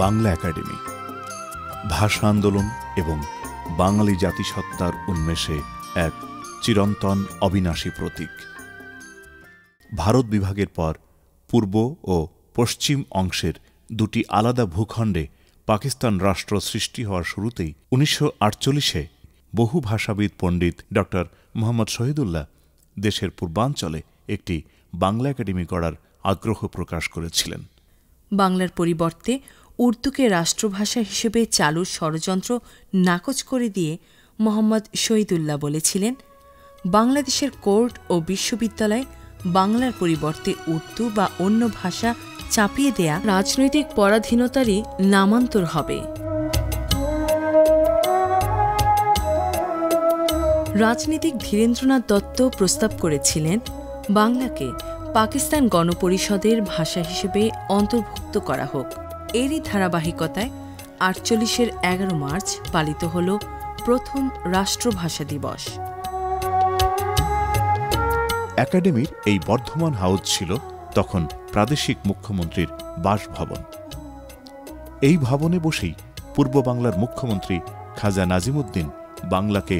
Bangla academy ভাষা আন্দোলন এবং বাঙালি জাতিসত্তার উন্মেষে এক চিরন্তন অবিনাশী প্রতীক। ভারত বিভাগের পর পূর্ব ও পশ্চিম অংশের দুটি আলাদা ভূখণ্ডে পাকিস্তান রাষ্ট্র সৃষ্টি হওয়ার শুরুতেই 1948-এ বহু ভাষাবিদ পণ্ডিত ডক্টর মোহাম্মদ শহীদুল্লাহ দেশের পূর্বাঞ্চলে একটি বাংলা একাডেমি গড়ার আগ্রহ প্রকাশ করেছিলেন। বাংলার পরিবর্তে উর্দুকে রাষ্ট্রভাষা হিসেবে চালুর ষড়যন্ত্র নাকচ করে দিয়ে মোহাম্মদ শহীদুল্লাহ বলেছিলেন, বাংলাদেশের কোর্ট ও বিশ্ববিদ্যালয় বাংলার পরিবর্তে উর্দু বা অন্য ভাষা চাপিয়ে দেয়া রাজনৈতিক পরাধীনতারই নামান্তর হবে। রাজনীতিক ধীরেন্দ্রনাথ দত্ত প্রস্তাব করেছিলেন বাংলাকে পাকিস্তান গণপরিষদের ভাষা হিসেবে অন্তর্ভুক্ত করা হোক। এরই ধারাবাহিকতায় 48-এর 11 মার্চ পালিত হল প্রথম রাষ্ট্রভাষা দিবস। একাডেমির এই বর্ধমান হাউস ছিল তখন প্রাদেশিক মুখ্যমন্ত্রীর বাসভবন। এই ভবনে বসেই পূর্ব বাংলার মুখ্যমন্ত্রী খাজা নাজিমুদ্দিন বাংলাকে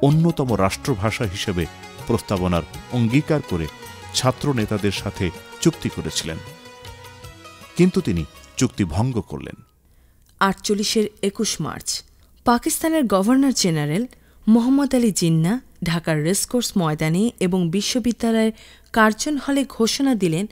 অন্যতম রাষ্ট্রভাষা হিসেবে প্রস্তাবনার অঙ্গীকার করে ছাত্র নেতাদের সাথে চুক্তি করেছিলেন, কিন্তু তিনি চুক্তি ভঙ্গ করলেন। 48-এর 21 মার্চ পাকিস্তানের গভর্নর জেনারেল মোহাম্মদ আলী জিন্নাহ ঢাকার রেসকোর্স ময়দানে এবং বিশ্ববিদ্যালয়ের কার্জন হলে ঘোষণা দিলেন,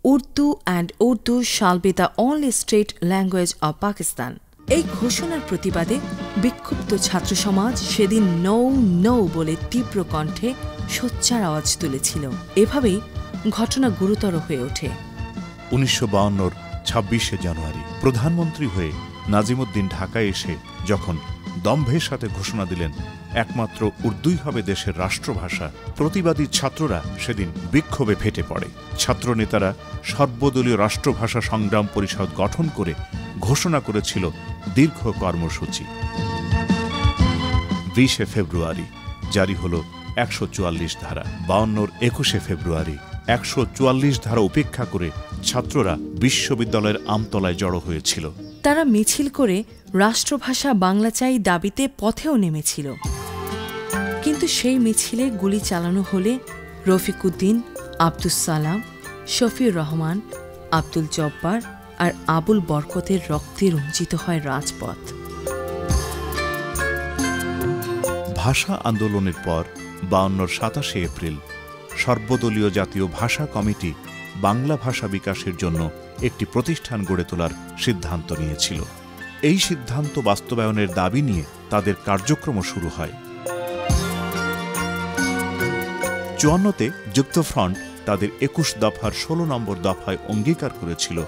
উর্দু অ্যান্ড উর্দু শাল B the only state language of Pakistan. এই ঘোষণার প্রতিবাদে বিক্ষুব্ধ ছাত্র সমাজ সেদিন নৌ নৌ বলে তীব্র কণ্ঠে সোচ্চার আওয়াজ তুলেছিল। এভাবেই ঘটনা গুরুতর হয়ে ওঠে। 1952-র 26শে জানুয়ারি প্রধানমন্ত্রী হয়ে নাজিমুদ্দিন ঢাকায় এসে যখন দম্ভের সাথে ঘোষণা দিলেন একমাত্র উর্দুই হবে দেশের রাষ্ট্রভাষা, প্রতিবাদী ছাত্ররা সেদিন বিক্ষোভে ফেটে পড়ে। ছাত্রনেতারা সর্বদলীয় রাষ্ট্রভাষা সংগ্রাম পরিষদ গঠন করে ঘোষণা করেছিল দীর্ঘ কর্মসূচি। 20শে ফেব্রুয়ারি জারি হল 144 ধারা। 52-র 21শে ফেব্রুয়ারি 144 ধারা উপেক্ষা করে ছাত্ররা বিশ্ববিদ্যালয়ের আমতলায় জড়ো হয়েছিল। তারা মিছিল করে রাষ্ট্রভাষা বাংলা চাই দাবিতে পথেও নেমেছিল, কিন্তু সেই মিছিলে গুলি চালানো হলে রফিক উদ্দিন, আব্দুস সালাম, শফিউর রহমান, আব্দুল জব্বার আর আবুল বরকতের রক্তে রঞ্জিত হয় রাজপথ। ভাষা আন্দোলনের পর 52-র 27শে এপ্রিল সর্বদলীয় জাতীয় ভাষা কমিটি বাংলা ভাষা বিকাশের জন্য একটি প্রতিষ্ঠান গড়ে তোলার সিদ্ধান্ত নিয়েছিল। এই সিদ্ধান্ত বাস্তবায়নের দাবি নিয়ে তাদের কার্যক্রম শুরু হয়। 54-তে যুক্তফ্রন্ট তাদের 21 দফার 16 নম্বর দফায় অঙ্গীকার করেছিল,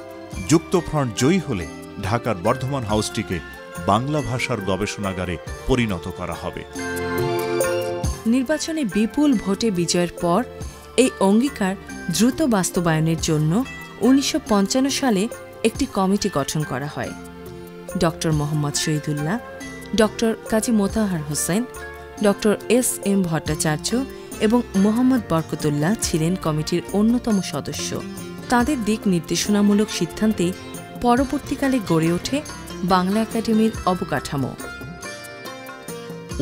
যুক্তফ্রন্ট জয়ী হলে ঢাকার বর্ধমান হাউসটিকে বাংলা ভাষার গবেষণাগারে পরিণত করা হবে। নির্বাচনে বিপুল ভোটে বিজয়ের পর এই অঙ্গীকার দ্রুত বাস্তবায়নের জন্য 1955 সালে একটি কমিটি গঠন করা হয়। ড মোহাম্মদ শহীদুল্লাহ, ড কাজী মোতাহার হোসেন, ড এস.এম. ভট্টাচার্য এবং মোহাম্মদ বরকতুল্লাহ ছিলেন কমিটির অন্যতম সদস্য। তাঁদের দিক নির্দেশনামূলক সিদ্ধান্তে পরবর্তীকালে গড়ে ওঠে বাংলা একাডেমির অবকাঠামো।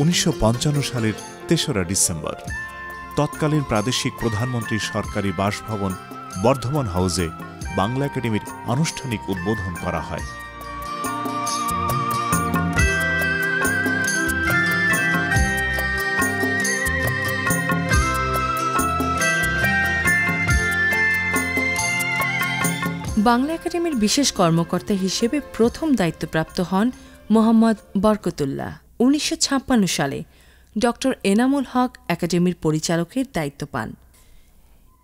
1955 সালের 3রা ডিসেম্বর তৎকালীন প্রাদেশিক প্রধানমন্ত্রীর সরকারি বাসভবন বর্ধমান হাউসে বাংলা একাডেমির আনুষ্ঠানিক উদ্বোধন করা হয়। বাংলা একাডেমির বিশেষ কর্মকর্তা হিসেবে প্রথম দায়িত্বপ্রাপ্ত হন মোহাম্মদ বরকতুল্লাহ। 1956 সালে ড এনামুল হক একাডেমির পরিচালকের দায়িত্ব পান।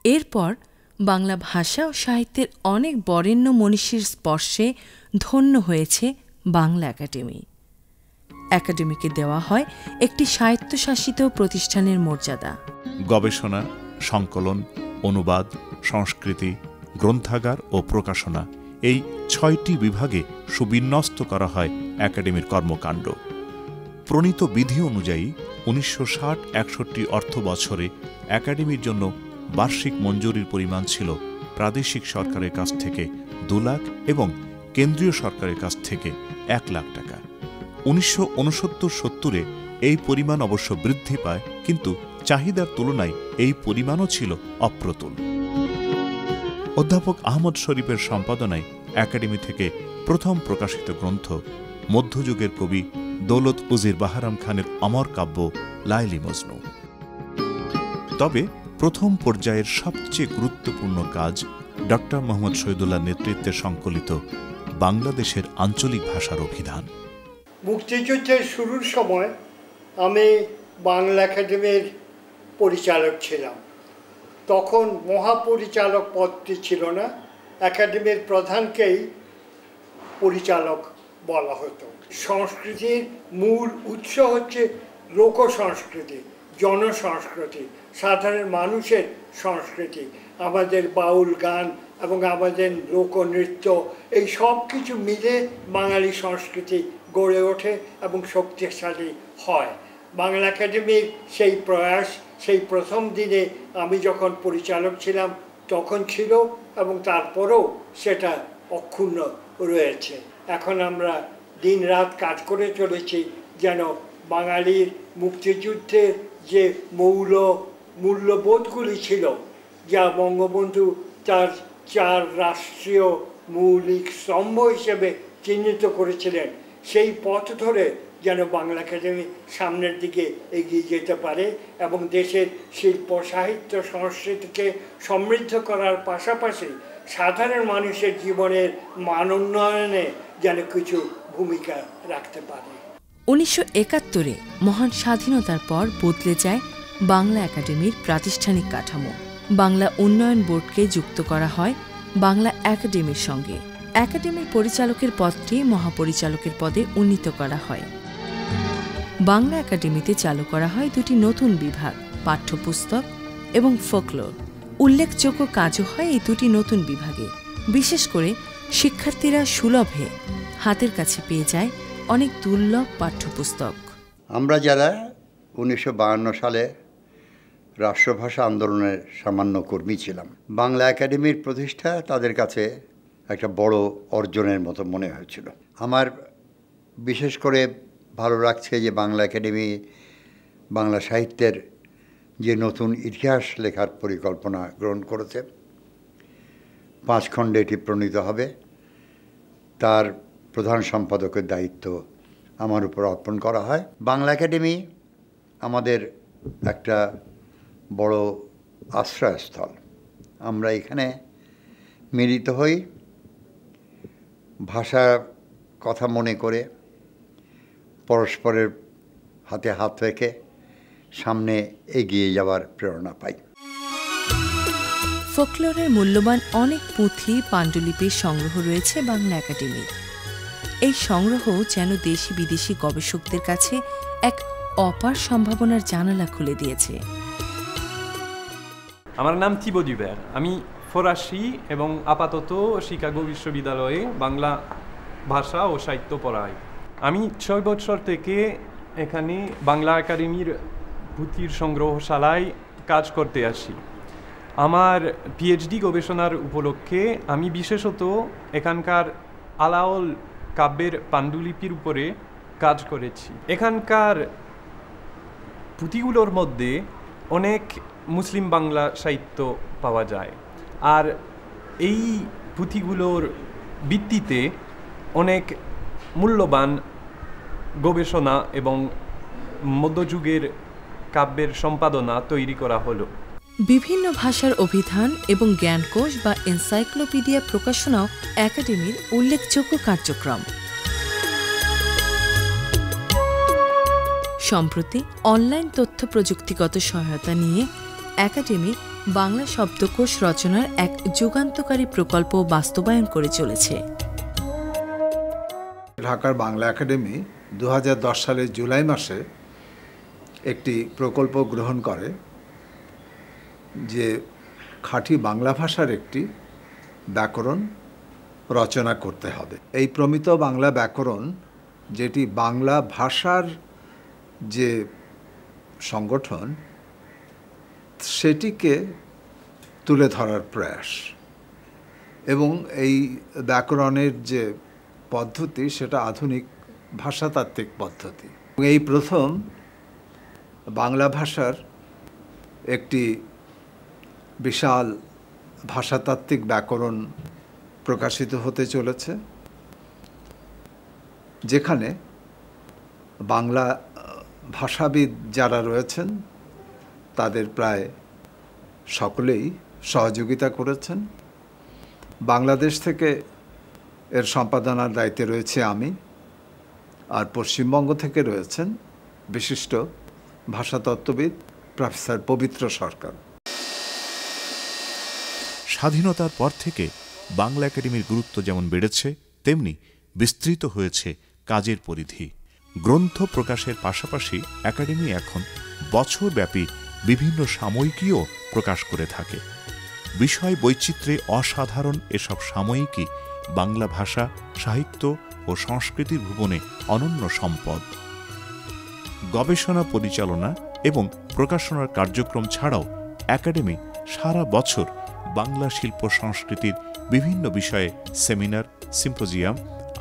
এরপর বাংলা ভাষা ও সাহিত্যের অনেক বরেণ্য মনীষীর স্পর্শে ধন্য হয়েছে বাংলা একাডেমি। একাডেমিকে দেওয়া হয় একটি স্বায়ত্তশাসিত প্রতিষ্ঠানের মর্যাদা। গবেষণা, সংকলন, অনুবাদ, সংস্কৃতি, গ্রন্থাগার ও প্রকাশনা এই 6টি বিভাগে সুবিন্যস্ত করা হয় একাডেমির কর্মকাণ্ড। প্রণীত বিধি অনুযায়ী 1960-61 অর্থ বছরে একাডেমির জন্য বার্ষিক মঞ্জুরির পরিমাণ ছিল প্রাদেশিক সরকারের কাছ থেকে 2 লাখ এবং কেন্দ্রীয় সরকারের কাছ থেকে 1 লাখ টাকা। 1969-70-এ এই পরিমাণ অবশ্য বৃদ্ধি পায়, কিন্তু চাহিদার তুলনায় এই পরিমাণও ছিল অপ্রতুল। অধ্যাপক আহমদ শরীফের সম্পাদনায় একাডেমি থেকে প্রথম প্রকাশিত গ্রন্থ মধ্যযুগের কবি দৌলত উজির বাহারাম খানের অমর কাব্য লায়লি মজনু। তবে প্রথম পর্যায়ের সবচেয়ে গুরুত্বপূর্ণ কাজ ডক্টর মোহাম্মদ শহীদুল্লাহ নেতৃত্বে সংকলিত বাংলাদেশের আঞ্চলিক ভাষার অভিধান। মুক্তিযুদ্ধের শুরুর সময় আমি বাংলা একাডেমির পরিচালক ছিলাম। তখন মহাপরিচালক পদটি ছিল না, একাডেমির প্রধানকেই পরিচালক বলা হতো। সংস্কৃতির মূল উৎস হচ্ছে লোক সংস্কৃতি, জনসংস্কৃতি, সাধারণ মানুষের সংস্কৃতি। আমাদের বাউল গান এবং আমাদের লোকনৃত্য, এই সব কিছু মিলে বাঙালি সংস্কৃতি গড়ে ওঠে এবং শক্তিশালী হয়। বাংলা একাডেমির সেই প্রয়াস সেই প্রথম দিনে আমি যখন পরিচালক ছিলাম তখন ছিল এবং তারপরেও সেটা অক্ষুণ্ণ রয়েছে। এখন আমরা দিন রাত কাজ করে চলেছি যেন বাঙালির মুক্তিযুদ্ধের যে মূল্যবোধগুলি ছিল, যা বঙ্গবন্ধু তার 4 রাষ্ট্রীয় মৌলিক স্তম্ভ হিসেবে চিহ্নিত করেছিলেন, সেই পথ ধরে যেন বাংলা একাডেমি সামনের দিকে এগিয়ে যেতে পারে এবং দেশের শিল্প সাহিত্য সংস্কৃতিকে সমৃদ্ধ করার পাশাপাশি সাধারণ মানুষের জীবনের মান উন্নয়নে যেন কিছু ভূমিকা রাখতে পারে। 1971-এ মহান স্বাধীনতার পর বদলে যায় বাংলা একাডেমির প্রাতিষ্ঠানিক কাঠামো। বাংলা উন্নয়ন বোর্ডকে যুক্ত করা হয় বাংলা একাডেমির সঙ্গে। একাডেমির পরিচালকের পদটি মহাপরিচালকের পদে উন্নীত করা হয়। বাংলা একাডেমিতে চালু করা হয় 2টি নতুন বিভাগ, পাঠ্যপুস্তক এবং ফোকলোর। উল্লেখযোগ্য কাজও হয় এই 2টি নতুন বিভাগে। বিশেষ করে শিক্ষার্থীরা সুলভে হাতের কাছে পেয়ে যায় অনেক দুর্লভ পাঠ্যপুস্তক। আমরা যারা 1952 সালে রাষ্ট্রভাষা আন্দোলনের সামান্য কর্মী ছিলাম, বাংলা একাডেমির প্রতিষ্ঠা তাদের কাছে একটা বড় অর্জনের মতো মনে হয়েছিল। আমার বিশেষ করে ভালো লাগছে যে বাংলা একাডেমি বাংলা সাহিত্যের যে নতুন ইতিহাস লেখার পরিকল্পনা গ্রহণ করেছে, 5 খণ্ডে এটি প্রণীত হবে। তার প্রধান সম্পাদকের দায়িত্ব আমার উপর অর্পণ করা হয়। বাংলা একাডেমি আমাদের একটা বড় আশ্রয়স্থল। আমরা এখানে মিলিত হই ভাষার কথা মনে করে, পরস্পরের হাতে হাত রেখে সামনে এগিয়ে যাওয়ার প্রেরণা পাই। ফোকলোরের মূল্যবান অনেক পুঁথি পাণ্ডুলিপির সংগ্রহ রয়েছে বাংলা একাডেমির। এই সংগ্রহ যেন দেশি বিদেশি গবেষকদের কাছে এক অপার সম্ভাবনার জানালা খুলে দিয়েছে। আমার নাম থিবো দুবের। আমি ফরাসি এবং আপাতত শিকাগো বিশ্ববিদ্যালয়ে বাংলা ভাষা ও সাহিত্য পড়াই। আমি 6 বছর থেকে এখানে বাংলা একাডেমির পুঁথির সংগ্রহশালায় কাজ করতে আসি। আমার পিএইচডি গবেষণার উপলক্ষে আমি বিশেষত এখানকার আলাওল কাব্যের পাণ্ডুলিপির উপরে কাজ করেছি। এখানকার পুঁথিগুলোর মধ্যে অনেক মুসলিম বাংলা সাহিত্য পাওয়া যায়, আর এই পুঁথিগুলোর ভিত্তিতে অনেক মূল্যবান গবেষণা এবং মধ্যযুগের কাব্যের সম্পাদনা তৈরি করা হলো। বিভিন্ন ভাষার অভিধান এবং জ্ঞানকোষ বা এনসাইক্লোপিডিয়া প্রকাশনাও একাডেমির উল্লেখযোগ্য কার্যক্রম। সম্প্রতি অনলাইন তথ্য প্রযুক্তিগত সহায়তা নিয়ে একাডেমি বাংলা শব্দকোষ রচনার এক যুগান্তকারী প্রকল্প বাস্তবায়ন করে চলেছে। ঢাকার বাংলা একাডেমি 2010 সালের জুলাই মাসে একটি প্রকল্প গ্রহণ করে যে খাঁটি বাংলা ভাষার একটি ব্যাকরণ রচনা করতে হবে। এই প্রমিত বাংলা ব্যাকরণ, যেটি বাংলা ভাষার যে সংগঠন, সেটিকে তুলে ধরার প্রয়াস এবং এই ব্যাকরণের যে পদ্ধতি সেটা আধুনিক ভাষাতাত্ত্বিক পদ্ধতি। এই প্রথম বাংলা ভাষার একটি বিশাল ভাষাতাত্ত্বিক ব্যাকরণ প্রকাশিত হতে চলেছে, যেখানে বাংলা ভাষাবিদ যারা রয়েছেন তাদের প্রায় সকলেই সহযোগিতা করেছেন। বাংলাদেশ থেকে এর সম্পাদনার দায়িত্বে রয়েছে আমি, আর পশ্চিমবঙ্গ থেকে রয়েছেন বিশিষ্ট ভাষাতত্ত্ববিদ প্রফেসর পবিত্র সরকার। স্বাধীনতার পর থেকে বাংলা একাডেমির গুরুত্ব যেমন বেড়েছে, তেমনি বিস্তৃত হয়েছে কাজের পরিধি। গ্রন্থ প্রকাশের পাশাপাশি একাডেমি এখন বছরব্যাপী বিভিন্ন সাময়িকীও প্রকাশ করে থাকে। বিষয় বৈচিত্র্যে অসাধারণ এসব সাময়িকী বাংলা ভাষা, সাহিত্য ও সংস্কৃতির ভুবনে অনন্য সম্পদ। গবেষণা পরিচালনা এবং প্রকাশনার কার্যক্রম ছাড়াও একাডেমি সারা বছর বাংলা শিল্প সংস্কৃতির বিভিন্ন বিষয়ে সেমিনার, সিম্পোজিয়াম,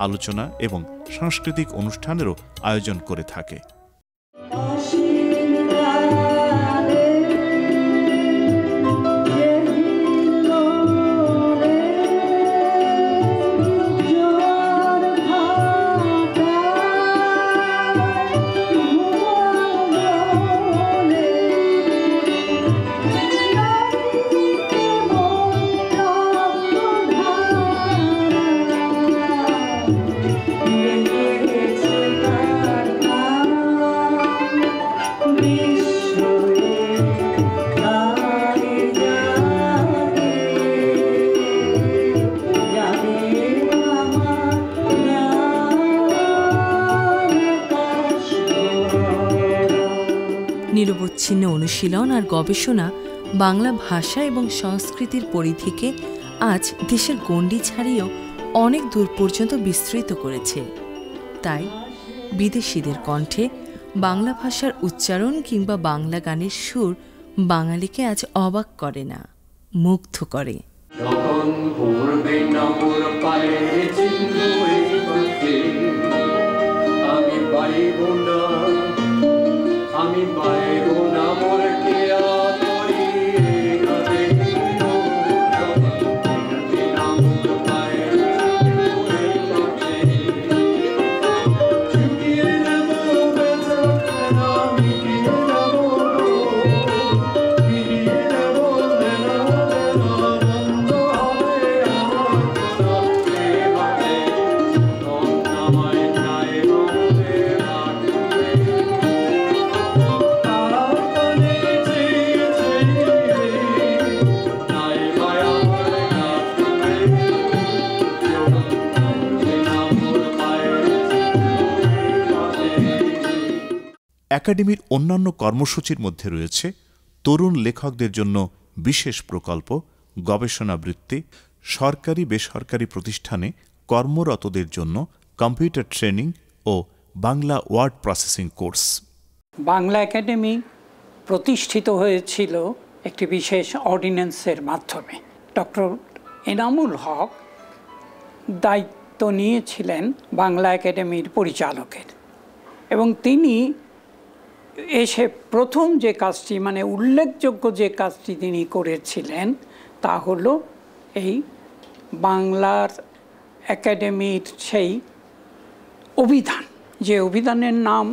আলোচনা এবং সাংস্কৃতিক অনুষ্ঠানেরও আয়োজন করে থাকে। নিরবচ্ছিন্ন অনুশীলন আর গবেষণা বাংলা ভাষা এবং সংস্কৃতির পরিধিকে আজ দেশের গণ্ডি ছাড়িয়েও অনেক দূর পর্যন্ত বিস্তৃত করেছে। তাই বিদেশিদের কণ্ঠে বাংলা ভাষার উচ্চারণ কিংবা বাংলা গানের সুর বাঙালিকে আজ অবাক করে না, মুগ্ধ করে। একাডেমির অন্যান্য কর্মসূচির মধ্যে রয়েছে তরুণ লেখকদের জন্য বিশেষ প্রকল্প, গবেষণা বৃত্তি, সরকারি বেসরকারি প্রতিষ্ঠানে কর্মরতদের জন্য কম্পিউটার ট্রেনিং ও Bangla word processing course. Bangla academy প্রতিষ্ঠিত হয়েছিল একটি বিশেষ অর্ডিন্যান্সের মাধ্যমে। ডক্টর এনামুল হক দায়িত্ব নিয়েছিলেন বাংলা একাডেমির পরিচালকের, এবং তিনি এসে প্রথম যে কাজটি, মানে উল্লেখযোগ্য যে কাজটি তিনি করেছিলেন, তা হলো এই বাংলার একাডেমির সেই অভিধান, যে অভিধানের নাম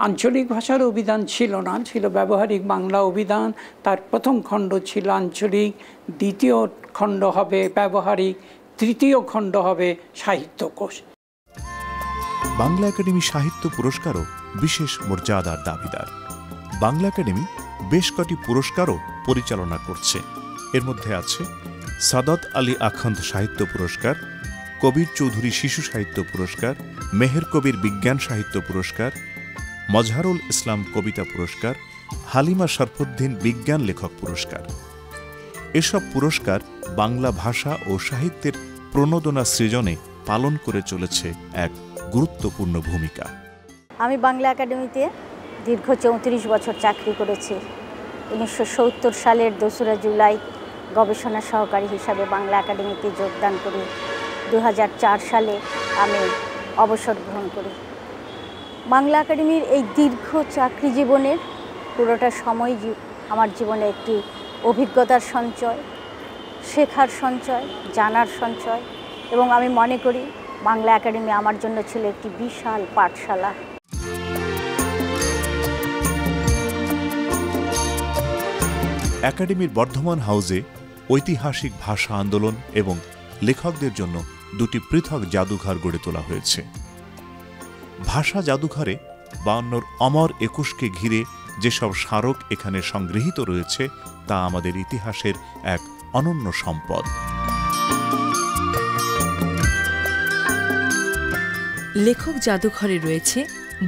আঞ্চলিক ভাষার অভিধান ছিল না, ছিল ব্যবহারিক বাংলা অভিধান। তার প্রথম খণ্ড ছিল আঞ্চলিক, দ্বিতীয় খণ্ড হবে ব্যবহারিক, তৃতীয় খণ্ড হবে সাহিত্যকোষ। বাংলা একাডেমি সাহিত্য পুরস্কারও বিশেষ মর্যাদার দাবিদার। বাংলা একাডেমি বেশ কটি পুরস্কারও পরিচালনা করছে। এর মধ্যে আছে সাদত আলী আখন্দ সাহিত্য পুরস্কার, কবির চৌধুরী শিশু সাহিত্য পুরস্কার, মেহের কবির বিজ্ঞান সাহিত্য পুরস্কার, মজহারুল ইসলাম কবিতা পুরস্কার, হালিমা শরফুদ্দিন বিজ্ঞান লেখক পুরস্কার। এসব পুরস্কার বাংলা ভাষা ও সাহিত্যের প্রণোদনা সৃজনে পালন করে চলেছে এক গুরুত্বপূর্ণ ভূমিকা। আমি বাংলা একাডেমিতে দীর্ঘ 34 বছর চাকরি করেছি। 1970 সালের 2রা জুলাই গবেষণা সহকারী হিসাবে বাংলা একাডেমিতে যোগদান করি। 2004 সালে আমি অবসর গ্রহণ করি। বাংলা একাডেমির এই দীর্ঘ চাকরি জীবনের পুরোটা সময় আমার জীবনে একটি অভিজ্ঞতার সঞ্চয়, শেখার সঞ্চয়, জানার সঞ্চয়, এবং আমি মনে করি বাংলা একাডেমি আমার জন্য ছিল একটি বিশাল পাঠশালা। একাডেমির বর্ধমান হাউসে ঐতিহাসিক ভাষা আন্দোলন এবং লেখকদের জন্য দুটি পৃথক জাদুঘর গড়ে তোলা হয়েছে। ভাষা জাদুঘরে 52 অমর একুশকে ঘিরে যেসব স্মারক এখানে সংগৃহীত রয়েছে তা আমাদের ইতিহাসের এক অনন্য সম্পদ। লেখক জাদুঘরে রয়েছে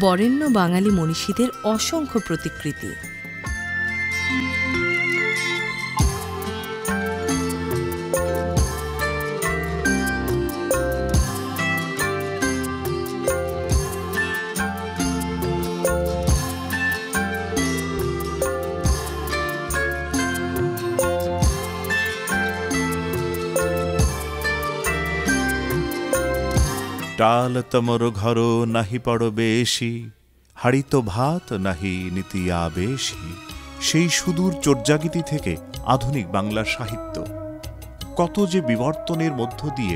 বরেণ্য বাঙালি মনীষীদের অসংখ্য প্রতিকৃতি। টাল তমর ঘর নাহি পড় বেশি, হাড়িত ভাত নাহি নীতিয়া বেশি। সেই সুদূর চর্যাগীতি থেকে আধুনিক বাংলা সাহিত্য কত যে বিবর্তনের মধ্য দিয়ে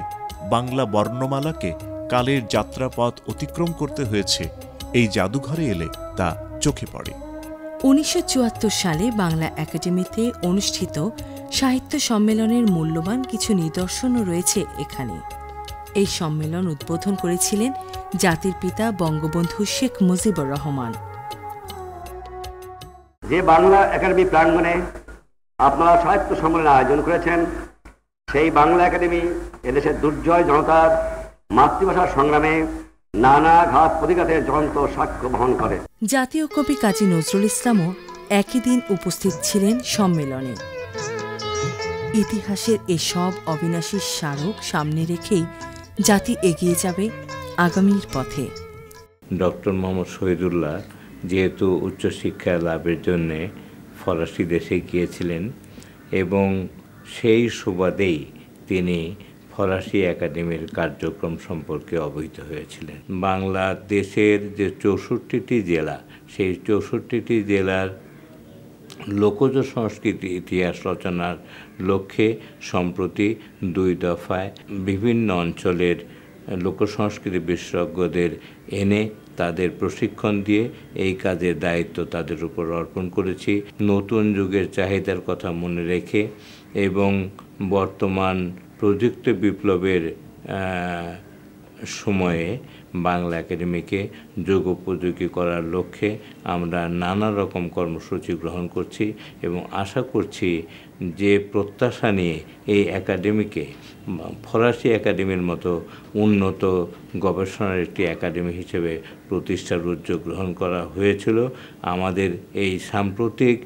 বাংলা বর্ণমালাকে কালের যাত্রাপথ অতিক্রম করতে হয়েছে এই জাদুঘরে এলে তা চোখে পড়ে। 1974 সালে বাংলা একাডেমিতে অনুষ্ঠিত সাহিত্য সম্মেলনের মূল্যবান কিছু নিদর্শনও রয়েছে এখানে। এই সম্মেলন উদ্বোধন করেছিলেন জাতির পিতা বঙ্গবন্ধু শেখ মুজিবুর রহমান। যে বাংলা একাডেমি প্রাঙ্গণে আপনারা সাহিত্য সম্মেলনের আয়োজন করেছেন, সেই বাংলা একাডেমি এদেশের দুর্জয় জনতার মাতৃভাষার সংগ্রামে নানা ঘাত প্রতিঘাতের জ্বলন্ত সাক্ষ্য বহন করে। জাতীয় কবি কাজী নজরুল ইসলামও একই দিন উপস্থিত ছিলেন সম্মেলনে। ইতিহাসের এসব অবিনাশী স্মারক সামনে রেখেই জাতি এগিয়ে যাবে আগামীর পথে। ডক্টর মোহাম্মদ শহীদুল্লাহ যেহেতু উচ্চশিক্ষা লাভের জন্যে ফরাসি দেশে গিয়েছিলেন এবং সেই সুবাদেই তিনি ফরাসি একাডেমির কার্যক্রম সম্পর্কে অবহিত হয়েছিলেন। বাংলাদেশের যে 64টি জেলা, সেই 64টি জেলার লোকজ সংস্কৃতি ইতিহাস রচনার লক্ষ্যে সম্প্রতি 2 দফায় বিভিন্ন অঞ্চলের লোকসংস্কৃতি বিশেষজ্ঞদের এনে তাদের প্রশিক্ষণ দিয়ে এই কাজের দায়িত্ব তাদের উপর অর্পণ করেছি। নতুন যুগের চাহিদার কথা মনে রেখে এবং বর্তমান প্রযুক্তি বিপ্লবের সময়ে বাংলা একাডেমিকে যুগোপযোগী করার লক্ষ্যে আমরা নানা রকম কর্মসূচি গ্রহণ করছি এবং আশা করছি যে প্রত্যাশা নিয়ে এই একাডেমিকে ফরাসি একাডেমির মতো উন্নত গবেষণার একটি একাডেমি হিসেবে প্রতিষ্ঠার উদ্যোগ গ্রহণ করা হয়েছিল, আমাদের এই সাম্প্রতিক